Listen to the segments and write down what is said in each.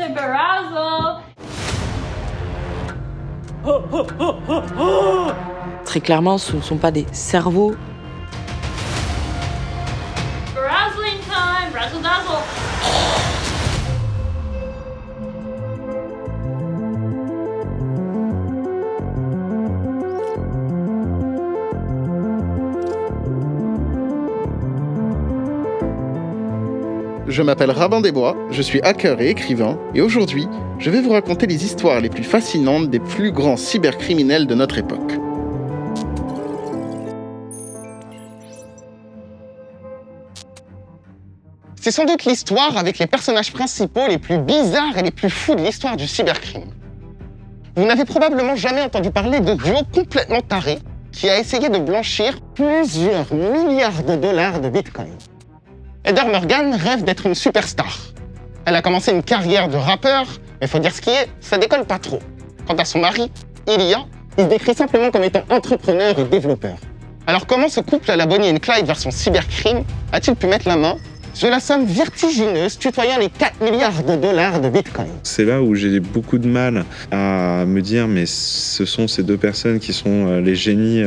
to Barazzle. Très clairement, ce ne sont pas des cerveaux. Barazzling time, razzle dazzle. Je m'appelle Rabin Desbois, je suis hacker et écrivain, et aujourd'hui, je vais vous raconter les histoires les plus fascinantes des plus grands cybercriminels de notre époque. C'est sans doute l'histoire avec les personnages principaux les plus bizarres et les plus fous de l'histoire du cybercrime. Vous n'avez probablement jamais entendu parler de duo complètement taré qui a essayé de blanchir plusieurs milliards de dollars de Bitcoin. Heather Morgan rêve d'être une superstar. Elle a commencé une carrière de rappeur, mais faut dire ce qui est, ça décolle pas trop. Quant à son mari, Ilya, il se décrit simplement comme étant entrepreneur et développeur. Alors comment ce couple à la Bonnie and Clyde version cybercrime a-t-il pu mettre la main sur la somme vertigineuse tutoyant les 4 milliards de dollars de Bitcoin? C'est là où j'ai beaucoup de mal à me dire mais ce sont ces deux personnes qui sont les génies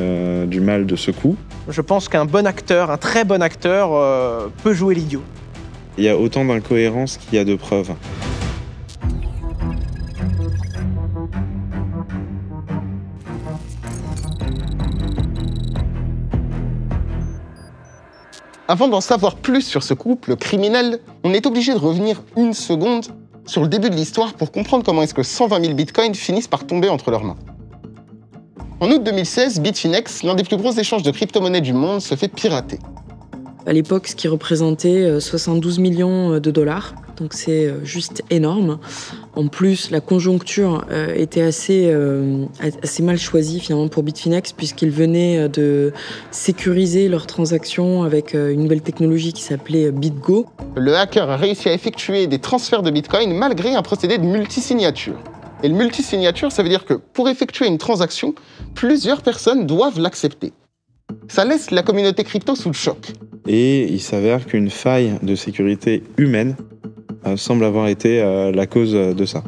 du mal de ce coup. Je pense qu'un bon acteur, un très bon acteur, peut jouer l'idiot. Il y a autant d'incohérences qu'il y a de preuves. Avant d'en savoir plus sur ce couple criminel, on est obligé de revenir une seconde sur le début de l'histoire pour comprendre comment est-ce que 120 000 bitcoins finissent par tomber entre leurs mains. En août 2016, Bitfinex, l'un des plus gros échanges de crypto-monnaies du monde, se fait pirater. À l'époque, ce qui représentait 72 millions de dollars. Donc c'est juste énorme. En plus, la conjoncture était assez mal choisie finalement pour Bitfinex puisqu'ils venaient de sécuriser leurs transactions avec une nouvelle technologie qui s'appelait BitGo. Le hacker a réussi à effectuer des transferts de Bitcoin malgré un procédé de multisignature. Et le multisignature, ça veut dire que pour effectuer une transaction, plusieurs personnes doivent l'accepter. Ça laisse la communauté crypto sous le choc. Et il s'avère qu'une faille de sécurité humaine semble avoir été la cause de ça.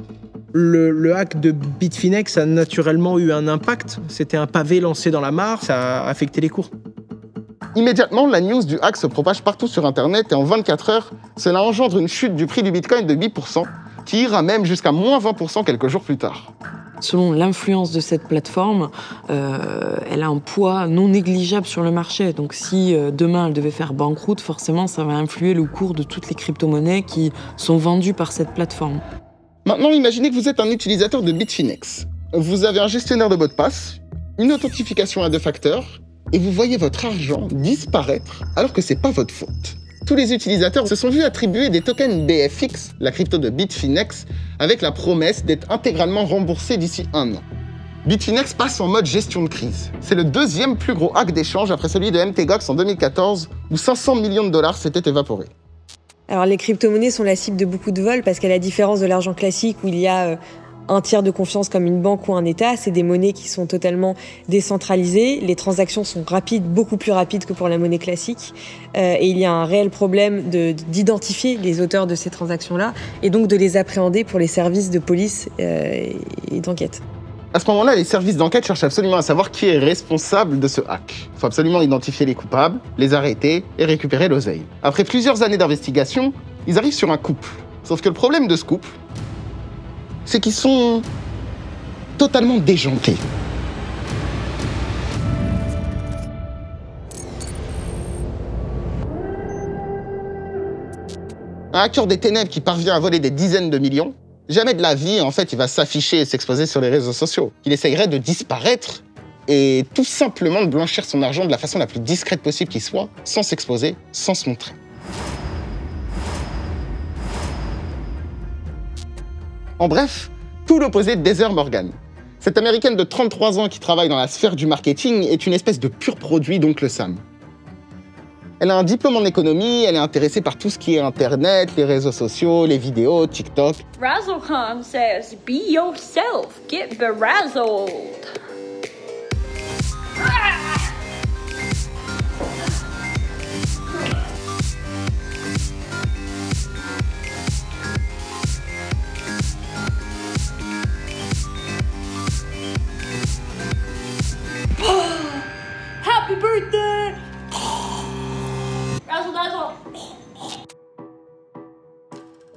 Le hack de Bitfinex a naturellement eu un impact. C'était un pavé lancé dans la mare, ça a affecté les cours. Immédiatement, la news du hack se propage partout sur Internet et en 24 heures, cela engendre une chute du prix du Bitcoin de 8%, qui ira même jusqu'à moins 20% quelques jours plus tard. Selon l'influence de cette plateforme, elle a un poids non négligeable sur le marché. Donc si demain elle devait faire banqueroute, forcément ça va influer le cours de toutes les crypto-monnaies qui sont vendues par cette plateforme. Maintenant, imaginez que vous êtes un utilisateur de Bitfinex. Vous avez un gestionnaire de mots de passe, une authentification à 2 facteurs, et vous voyez votre argent disparaître alors que c'est pas votre faute. Tous les utilisateurs se sont vus attribuer des tokens BFX, la crypto de Bitfinex, avec la promesse d'être intégralement remboursés d'ici 1 an. Bitfinex passe en mode gestion de crise. C'est le deuxième plus gros hack d'échange après celui de MTGOX en 2014, où 500 millions de dollars s'étaient évaporés. Alors les crypto-monnaies sont la cible de beaucoup de vols parce qu'à la différence de l'argent classique où il y a un tiers de confiance comme une banque ou un État, c'est des monnaies qui sont totalement décentralisées. Les transactions sont rapides, beaucoup plus rapides que pour la monnaie classique. Et il y a un réel problème d'identifier les auteurs de ces transactions-là et donc de les appréhender pour les services de police et d'enquête. À ce moment-là, les services d'enquête cherchent absolument à savoir qui est responsable de ce hack. Il faut absolument identifier les coupables, les arrêter et récupérer l'oseille. Après plusieurs années d'investigation, ils arrivent sur un couple. Sauf que le problème de ce couple, c'est qu'ils sont totalement déjantés. Un hacker des ténèbres qui parvient à voler des dizaines de millions, jamais de la vie, en fait, il va s'afficher et s'exposer sur les réseaux sociaux. Il essayerait de disparaître et tout simplement de blanchir son argent de la façon la plus discrète possible qui soit, sans s'exposer, sans se montrer. En bref, tout l'opposé d'Heather Morgan. Cette Américaine de 33 ans qui travaille dans la sphère du marketing est une espèce de pur produit d'Oncle Sam. Elle a un diplôme en économie, elle est intéressée par tout ce qui est Internet, les réseaux sociaux, les vidéos, TikTok. Razzlecon says, be yourself, get berazzled.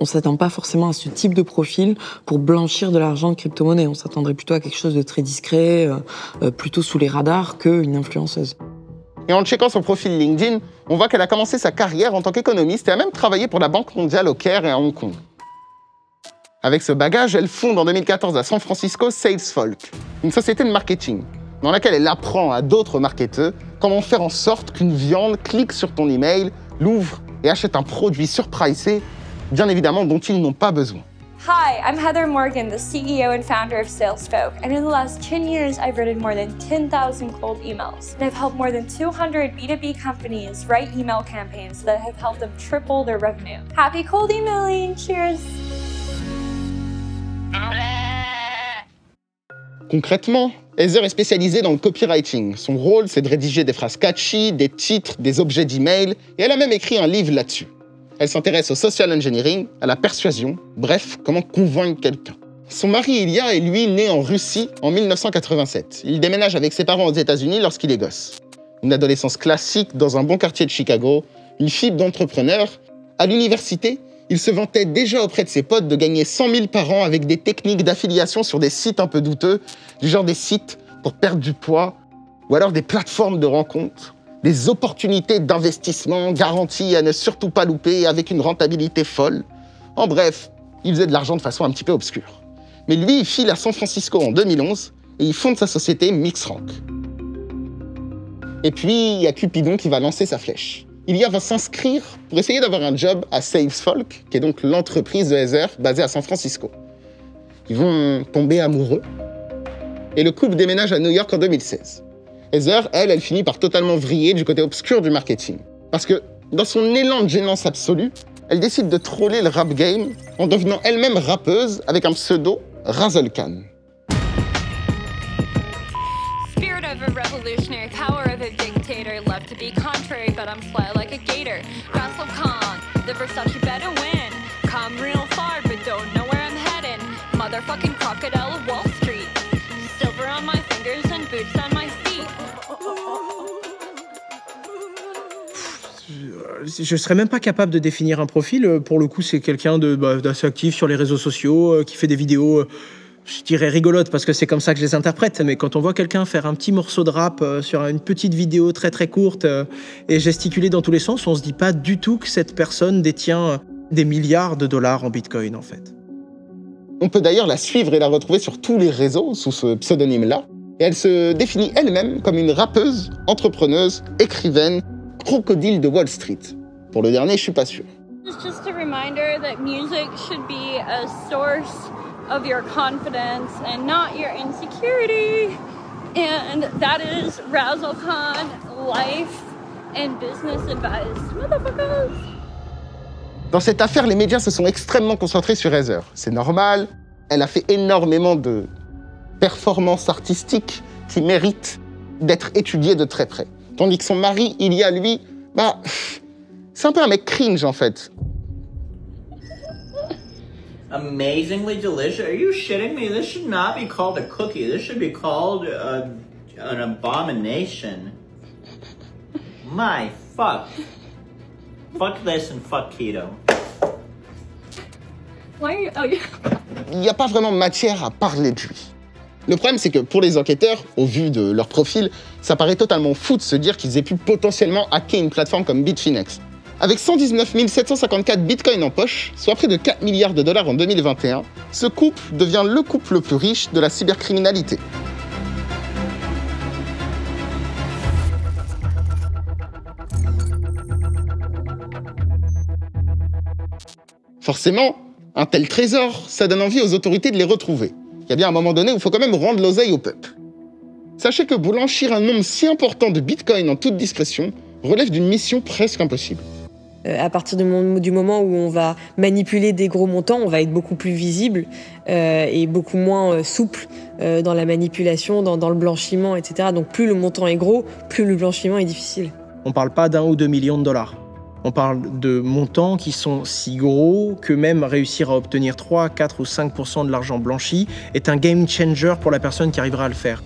On s'attend pas forcément à ce type de profil pour blanchir de l'argent de crypto-monnaie. On s'attendrait plutôt à quelque chose de très discret, plutôt sous les radars qu'une influenceuse. Et en checkant son profil LinkedIn, on voit qu'elle a commencé sa carrière en tant qu'économiste et a même travaillé pour la Banque mondiale au Caire et à Hong Kong. Avec ce bagage, elle fonde en 2014 à San Francisco SalesFolk, une société de marketing, dans laquelle elle apprend à d'autres marketeurs comment faire en sorte qu'une viande clique sur ton email, l'ouvre et achète un produit surpricé, bien évidemment dont ils n'ont pas besoin. Hi, I'm Heather Morgan, the CEO and founder of SalesFolk, and in the last 10 years, I've written more than 10,000 cold emails, and I've helped more than 200 B2B companies write email campaigns that have helped them triple their revenue. Happy cold emailing! Cheers! Concrètement, Heather est spécialisée dans le copywriting. Son rôle, c'est de rédiger des phrases catchy, des titres, des objets d'email, et elle a même écrit un livre là-dessus. Elle s'intéresse au social engineering, à la persuasion, bref, comment convaincre quelqu'un. Son mari Ilya est lui né en Russie en 1987. Il déménage avec ses parents aux États-Unis lorsqu'il est gosse. Une adolescence classique dans un bon quartier de Chicago, une fibre d'entrepreneur. À l'université, il se vantait déjà auprès de ses potes de gagner 100 000 par an avec des techniques d'affiliation sur des sites un peu douteux, du genre des sites pour perdre du poids, ou alors des plateformes de rencontres. Des opportunités d'investissement garanties à ne surtout pas louper avec une rentabilité folle. En bref, il faisait de l'argent de façon un petit peu obscure. Mais lui, il file à San Francisco en 2011 et il fonde sa société Mixrank. Et puis, il y a Cupidon qui va lancer sa flèche. Ilya va s'inscrire pour essayer d'avoir un job à SalesFolk, qui est donc l'entreprise de Heather basée à San Francisco. Ils vont tomber amoureux et le couple déménage à New York en 2016. Heather, elle finit par totalement vriller du côté obscur du marketing. Parce que, dans son élan de gênance absolue, elle décide de troller le rap game en devenant elle-même rappeuse avec un pseudo Razzle Khan. Spirit of a revolutionary, power of a dictator. Love to be contrary, but I'm fly like a gator. Razzle Khan, the Versace better win. Come real far, but don't know where I'm heading. Motherfucking crocodile of Wall Street. Silver on my fingers and boots on my feet. Je serais même pas capable de définir un profil. Pour le coup, c'est quelqu'un d'assez actif sur les réseaux sociaux, qui fait des vidéos, je dirais rigolotes, parce que c'est comme ça que je les interprète. Mais quand on voit quelqu'un faire un petit morceau de rap sur une petite vidéo très très courte et gesticuler dans tous les sens, on se dit pas du tout que cette personne détient des milliards de dollars en Bitcoin, en fait. On peut d'ailleurs la suivre et la retrouver sur tous les réseaux sous ce pseudonyme-là. Et elle se définit elle-même comme une rappeuse, entrepreneuse, écrivaine, crocodile de Wall Street. Pour le dernier, je suis pas sûr. It's just a reminder that music should be a source of your confidence and not your insecurity. And that is Razzle Khan life and business advice. Motherfuckers! Dans cette affaire, les médias se sont extrêmement concentrés sur Heather. C'est normal, elle a fait énormément de performances artistiques qui méritent d'être étudiées de très près. Tandis que son mari, Ilya, lui, c'est un peu un mec cringe, en fait. Amazingly delicious. Are you shitting me? This should not be called a cookie. This should be called an abomination. My fuck. Fuck this and fuck keto. Why are you... Oh, yeah. Il n'y a pas vraiment matière à parler de lui. Le problème, c'est que pour les enquêteurs, au vu de leur profil, ça paraît totalement fou de se dire qu'ils aient pu potentiellement hacker une plateforme comme Bitfinex. Avec 119 754 bitcoins en poche, soit près de 4 milliards de dollars en 2021, ce couple devient le couple le plus riche de la cybercriminalité. Forcément, un tel trésor, ça donne envie aux autorités de les retrouver. Il y a bien un moment donné où il faut quand même rendre l'oseille au peuple. Sachez que blanchir un nombre si important de bitcoins en toute discrétion relève d'une mission presque impossible. À partir du moment où on va manipuler des gros montants, on va être beaucoup plus visible et beaucoup moins souple dans la manipulation, dans le blanchiment, etc. Donc plus le montant est gros, plus le blanchiment est difficile. On parle pas d'1 ou 2 millions de dollars. On parle de montants qui sont si gros que même réussir à obtenir 3, 4 ou 5% de l'argent blanchi est un game changer pour la personne qui arrivera à le faire.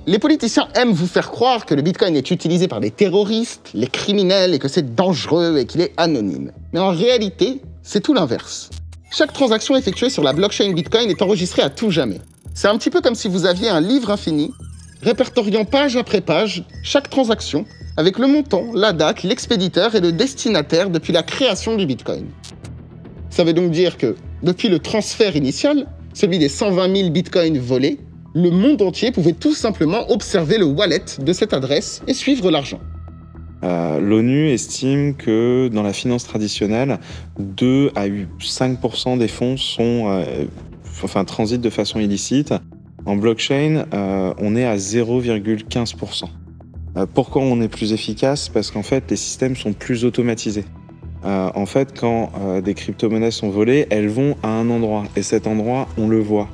Les politiciens aiment vous faire croire que le bitcoin est utilisé par les terroristes, les criminels et que c'est dangereux et qu'il est anonyme. Mais en réalité, c'est tout l'inverse. Chaque transaction effectuée sur la blockchain Bitcoin est enregistrée à tout jamais. C'est un petit peu comme si vous aviez un livre infini, répertoriant page après page chaque transaction, avec le montant, la date, l'expéditeur et le destinataire depuis la création du Bitcoin. Ça veut donc dire que, depuis le transfert initial, celui des 120 000 Bitcoins volés, le monde entier pouvait tout simplement observer le wallet de cette adresse et suivre l'argent. L'ONU estime que dans la finance traditionnelle, 2 à 5% des fonds transitent de façon illicite. En blockchain, on est à 0,15%. Pourquoi on est plus efficace? Parce qu'en fait, les systèmes sont plus automatisés. En fait, quand des crypto-monnaies sont volées, elles vont à un endroit. Et cet endroit, on le voit.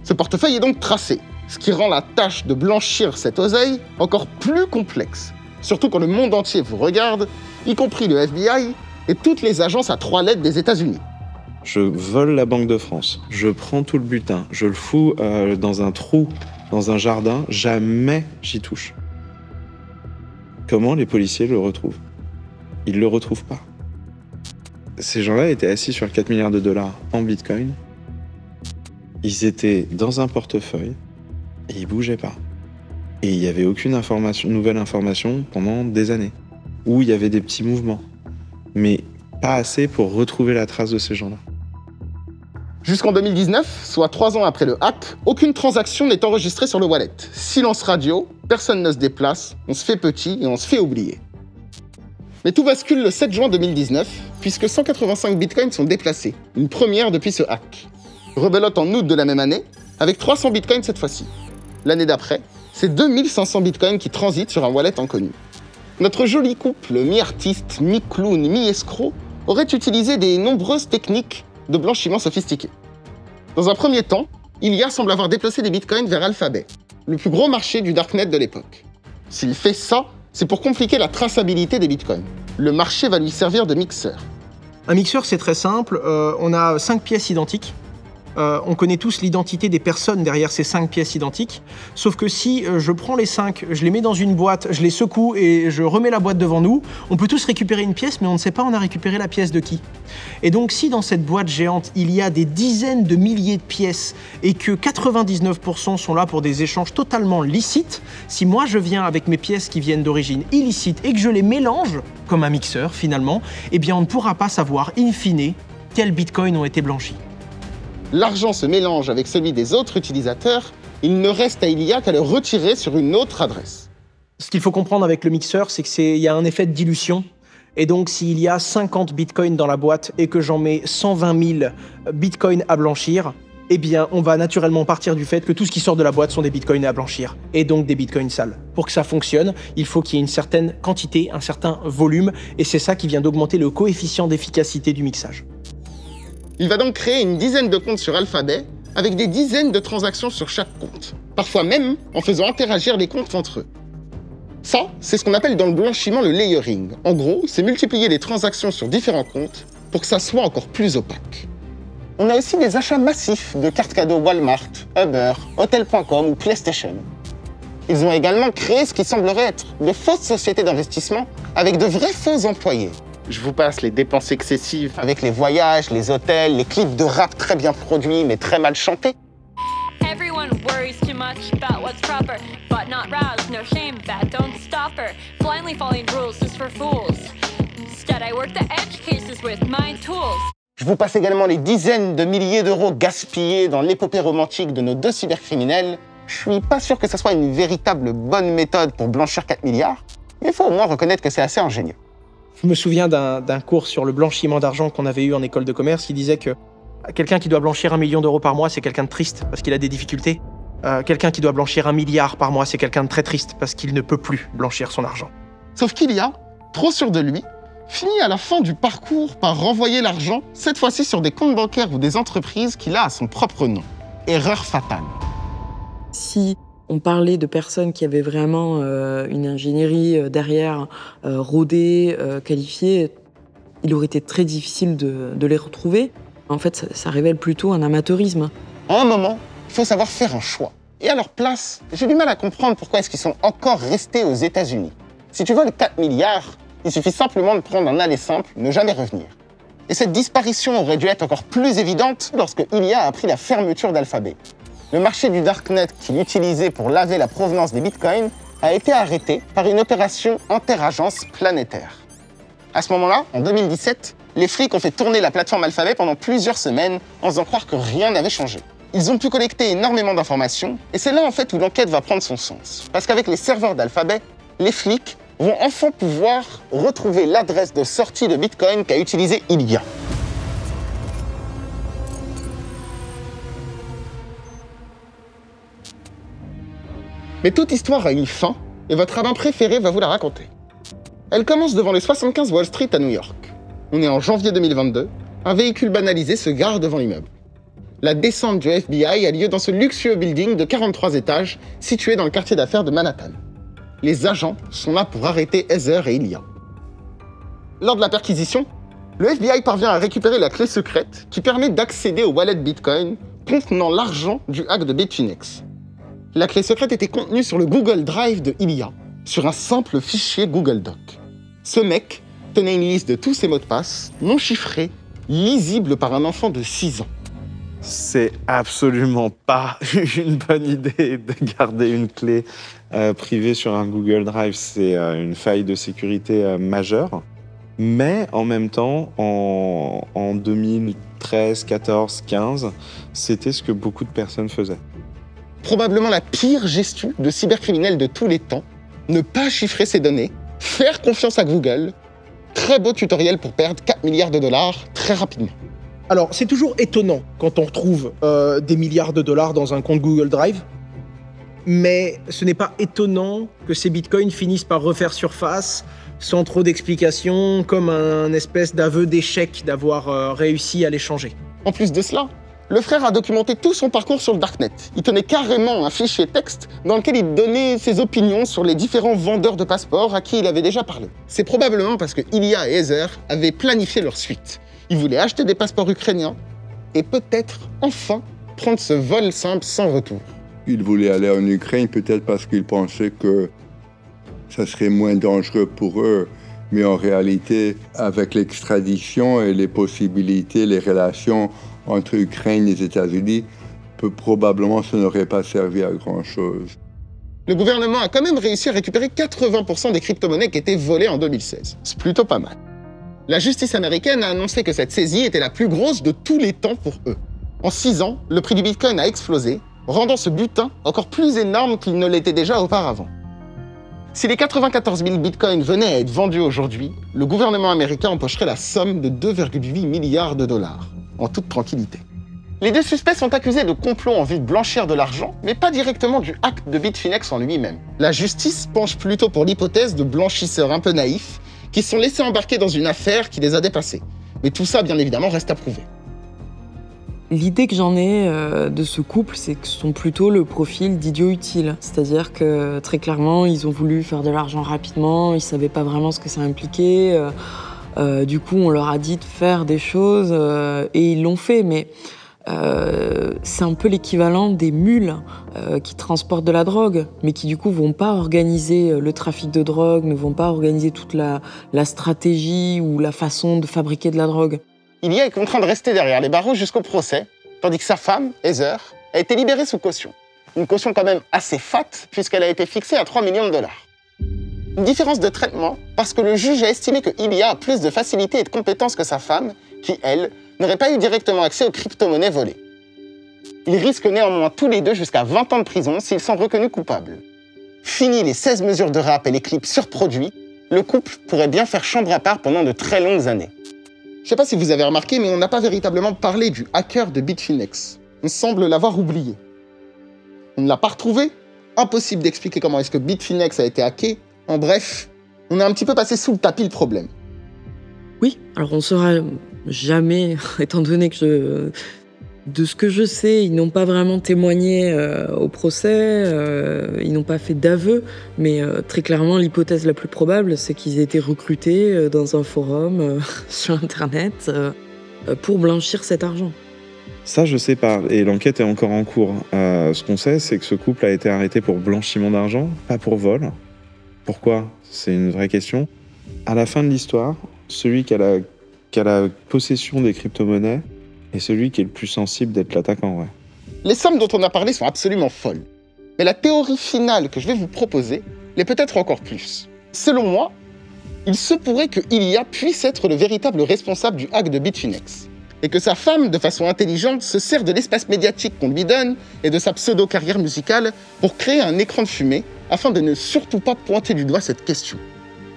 Ce portefeuille est donc tracé, ce qui rend la tâche de blanchir cette oseille encore plus complexe. Surtout quand le monde entier vous regarde, y compris le FBI et toutes les agences à 3 lettres des États-Unis. Je vole la Banque de France, je prends tout le butin, je le fous dans un trou, dans un jardin, jamais j'y touche. Comment les policiers le retrouvent? Ils ne le retrouvent pas. Ces gens-là étaient assis sur 4 milliards de dollars en Bitcoin. Ils étaient dans un portefeuille et ils ne bougeaient pas. Et il n'y avait aucune nouvelle information pendant des années. Où il y avait des petits mouvements. Mais pas assez pour retrouver la trace de ces gens-là. Jusqu'en 2019, soit 3 ans après le hack, aucune transaction n'est enregistrée sur le wallet. Silence radio, personne ne se déplace, on se fait petit et on se fait oublier. Mais tout bascule le 7 juin 2019, puisque 185 bitcoins sont déplacés, une première depuis ce hack. Rebelote en août de la même année, avec 300 bitcoins cette fois-ci. L'année d'après, c'est 2500 bitcoins qui transitent sur un wallet inconnu. Notre joli couple, mi-artiste, mi-clown, mi-escroc, aurait utilisé des nombreuses techniques de blanchiment sophistiquées. Dans un premier temps, Ilya semble avoir déplacé des bitcoins vers Alphabet, le plus gros marché du darknet de l'époque. S'il fait ça, c'est pour compliquer la traçabilité des bitcoins. Le marché va lui servir de mixeur. Un mixeur, c'est très simple. On a 5 pièces identiques. On connaît tous l'identité des personnes derrière ces 5 pièces identiques. Sauf que si je prends les 5, je les mets dans une boîte, je les secoue et je remets la boîte devant nous, on peut tous récupérer une pièce, mais on ne sait pas on a récupéré la pièce de qui. Et donc si dans cette boîte géante, il y a des dizaines de milliers de pièces et que 99% sont là pour des échanges totalement licites, si moi je viens avec mes pièces qui viennent d'origine illicite et que je les mélange, comme un mixeur finalement, eh bien on ne pourra pas savoir in fine quels bitcoins ont été blanchis. L'argent se mélange avec celui des autres utilisateurs, il ne reste à Ilya qu'à le retirer sur une autre adresse. Ce qu'il faut comprendre avec le mixeur, c'est qu'il y a un effet de dilution. Et donc, s'il y a 50 bitcoins dans la boîte et que j'en mets 120 000 bitcoins à blanchir, eh bien, on va naturellement partir du fait que tout ce qui sort de la boîte sont des bitcoins à blanchir, et donc des bitcoins sales. Pour que ça fonctionne, il faut qu'il y ait une certaine quantité, un certain volume, et c'est ça qui vient d'augmenter le coefficient d'efficacité du mixage. Il va donc créer une dizaine de comptes sur Alphabet, avec des dizaines de transactions sur chaque compte, parfois même en faisant interagir les comptes entre eux. Ça, c'est ce qu'on appelle dans le blanchiment le layering. En gros, c'est multiplier les transactions sur différents comptes pour que ça soit encore plus opaque. On a aussi des achats massifs de cartes cadeaux Walmart, Uber, Hotel.com ou PlayStation. Ils ont également créé ce qui semblerait être de fausses sociétés d'investissement avec de vrais faux employés. Je vous passe les dépenses excessives avec les voyages, les hôtels, les clips de rap très bien produits mais très mal chantés. Everyone worries too much about what's proper, but not roused, no shame, that don't stop her. Blindly following rules just for fools. Instead, I work the edge cases with my tools. Je vous passe également les dizaines de milliers d'euros gaspillés dans l'épopée romantique de nos 2 cybercriminels. Je suis pas sûr que ce soit une véritable bonne méthode pour blanchir 4 milliards, mais il faut au moins reconnaître que c'est assez ingénieux. Je me souviens d'un cours sur le blanchiment d'argent qu'on avait eu en école de commerce qui disait que quelqu'un qui doit blanchir 1 million d'euros par mois, c'est quelqu'un de triste parce qu'il a des difficultés. Quelqu'un qui doit blanchir 1 milliard par mois, c'est quelqu'un de très triste parce qu'il ne peut plus blanchir son argent. Sauf qu'Ilya, trop sûr de lui, finit à la fin du parcours par renvoyer l'argent, cette fois-ci sur des comptes bancaires ou des entreprises qu'il a à son propre nom. Erreur fatale. Si on parlait de personnes qui avaient vraiment une ingénierie derrière, rodée, qualifiée, il aurait été très difficile de les retrouver. En fait, ça révèle plutôt un amateurisme. À un moment, il faut savoir faire un choix. Et à leur place, j'ai du mal à comprendre pourquoi est-ce qu'ils sont encore restés aux États-Unis. Si tu voles 4 milliards, il suffit simplement de prendre un aller simple, ne jamais revenir. Et cette disparition aurait dû être encore plus évidente lorsque Ilya a appris la fermeture d'Alphabet. Le marché du Darknet qu'il utilisait pour laver la provenance des bitcoins a été arrêté par une opération interagence planétaire. À ce moment-là, en 2017, les flics ont fait tourner la plateforme Alphabet pendant plusieurs semaines en faisant croire que rien n'avait changé. Ils ont pu collecter énormément d'informations et c'est là en fait où l'enquête va prendre son sens. Parce qu'avec les serveurs d'Alphabet, les flics vont enfin pouvoir retrouver l'adresse de sortie de Bitcoin qu'a utilisé Ilya. Mais toute histoire a une fin, et votre rabbin préféré va vous la raconter. Elle commence devant le 75 Wall Street à New York. On est en janvier 2022, un véhicule banalisé se gare devant l'immeuble. La descente du FBI a lieu dans ce luxueux building de 43 étages, situé dans le quartier d'affaires de Manhattan. Les agents sont là pour arrêter Heather et Ilya. Lors de la perquisition, le FBI parvient à récupérer la clé secrète qui permet d'accéder au wallet Bitcoin contenant l'argent du hack de Bitfinex. La clé secrète était contenue sur le Google Drive de Ilya, sur un simple fichier Google Doc. Ce mec tenait une liste de tous ses mots de passe, non chiffrés, lisibles par un enfant de 6 ans. C'est absolument pas une bonne idée de garder une clé privée sur un Google Drive. C'est une faille de sécurité majeure. Mais en même temps, en 2013, 14, 15, c'était ce que beaucoup de personnes faisaient. Probablement la pire gestion de cybercriminels de tous les temps. Ne pas chiffrer ses données, faire confiance à Google. Très beau tutoriel pour perdre 4 milliards de dollars très rapidement. Alors, c'est toujours étonnant quand on retrouve des milliards de dollars dans un compte Google Drive, mais ce n'est pas étonnant que ces bitcoins finissent par refaire surface sans trop d'explications, comme un espèce d'aveu d'échec d'avoir réussi à les changer. En plus de cela, le frère a documenté tout son parcours sur le Darknet. Il tenait carrément un fichier texte dans lequel il donnait ses opinions sur les différents vendeurs de passeports à qui il avait déjà parlé. C'est probablement parce que Ilya et Heather avaient planifié leur suite. Ils voulaient acheter des passeports ukrainiens et peut-être, enfin, prendre ce vol simple sans retour. Ils voulaient aller en Ukraine peut-être parce qu'ils pensaient que ça serait moins dangereux pour eux. Mais en réalité, avec l'extradition et les possibilités, les relations entre Ukraine et les États-Unis, probablement ça n'aurait pas servi à grand-chose. Le gouvernement a quand même réussi à récupérer 80% des crypto-monnaies qui étaient volées en 2016. C'est plutôt pas mal. La justice américaine a annoncé que cette saisie était la plus grosse de tous les temps pour eux. En 6 ans, le prix du Bitcoin a explosé, rendant ce butin encore plus énorme qu'il ne l'était déjà auparavant. Si les 94 000 bitcoins venaient à être vendus aujourd'hui, le gouvernement américain empocherait la somme de 2,8 milliards de dollars, en toute tranquillité. Les deux suspects sont accusés de complot en vue de blanchir de l'argent, mais pas directement du hack de Bitfinex en lui-même. La justice penche plutôt pour l'hypothèse de blanchisseurs un peu naïfs qui se sont laissés embarquer dans une affaire qui les a dépassés. Mais tout ça, bien évidemment, reste à prouver. L'idée que j'en ai de ce couple, c'est que ce sont plutôt le profil d'idiots utiles. C'est-à-dire que très clairement, ils ont voulu faire de l'argent rapidement, ils savaient pas vraiment ce que ça impliquait. Du coup, on leur a dit de faire des choses et ils l'ont fait. Mais c'est un peu l'équivalent des mules qui transportent de la drogue, mais qui du coup vont pas organiser le trafic de drogue, ne vont pas organiser toute la stratégie ou la façon de fabriquer de la drogue. Ilya est contraint de rester derrière les barreaux jusqu'au procès, tandis que sa femme, Heather, a été libérée sous caution. Une caution quand même assez fat, puisqu'elle a été fixée à 3 millions de dollars. Une différence de traitement, parce que le juge a estimé que Ilya a plus de facilité et de compétences que sa femme, qui, elle, n'aurait pas eu directement accès aux crypto-monnaies volées. Ils risquent néanmoins tous les deux jusqu'à 20 ans de prison s'ils sont reconnus coupables. Fini les 16 mesures de rap et les clips surproduits, le couple pourrait bien faire chambre à part pendant de très longues années. Je sais pas si vous avez remarqué, mais on n'a pas véritablement parlé du hacker de Bitfinex. On semble l'avoir oublié. On ne l'a pas retrouvé. Impossible d'expliquer comment est-ce que Bitfinex a été hacké. En bref, on a un petit peu passé sous le tapis le problème. Oui, alors on saura jamais, étant donné que de ce que je sais, ils n'ont pas vraiment témoigné au procès, ils n'ont pas fait d'aveu, mais très clairement, l'hypothèse la plus probable, c'est qu'ils aient été recrutés dans un forum sur Internet pour blanchir cet argent. Ça, je sais pas, et l'enquête est encore en cours. Ce qu'on sait, c'est que ce couple a été arrêté pour blanchiment d'argent, pas pour vol. Pourquoi ? C'est une vraie question. À la fin de l'histoire, celui qui a la qui a la possession des crypto-monnaies est celui qui est le plus sensible d'être l'attaquant, ouais. Les sommes dont on a parlé sont absolument folles. Mais la théorie finale que je vais vous proposer l'est peut-être encore plus. Selon moi, il se pourrait que Ilya puisse être le véritable responsable du hack de Bitfinex. Et que sa femme, de façon intelligente, se sert de l'espace médiatique qu'on lui donne et de sa pseudo-carrière musicale pour créer un écran de fumée afin de ne surtout pas pointer du doigt cette question.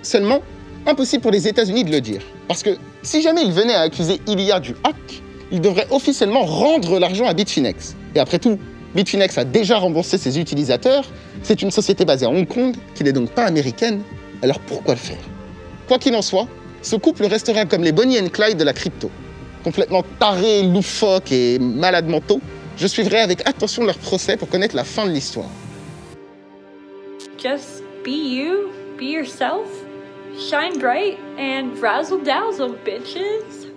Seulement, impossible pour les États-Unis de le dire. Parce que si jamais ils venaient à accuser Ilya du hack, ils devraient officiellement rendre l'argent à Bitfinex. Et après tout, Bitfinex a déjà remboursé ses utilisateurs, c'est une société basée à Hong Kong, qui n'est donc pas américaine, alors pourquoi le faire? Quoi qu'il en soit, ce couple restera comme les Bonnie and Clyde de la crypto. Complètement tarés, loufoques et malades mentaux, je suivrai avec attention leur procès pour connaître la fin de l'histoire. Just be you, be yourself, shine bright, and razzle dazzle, bitches.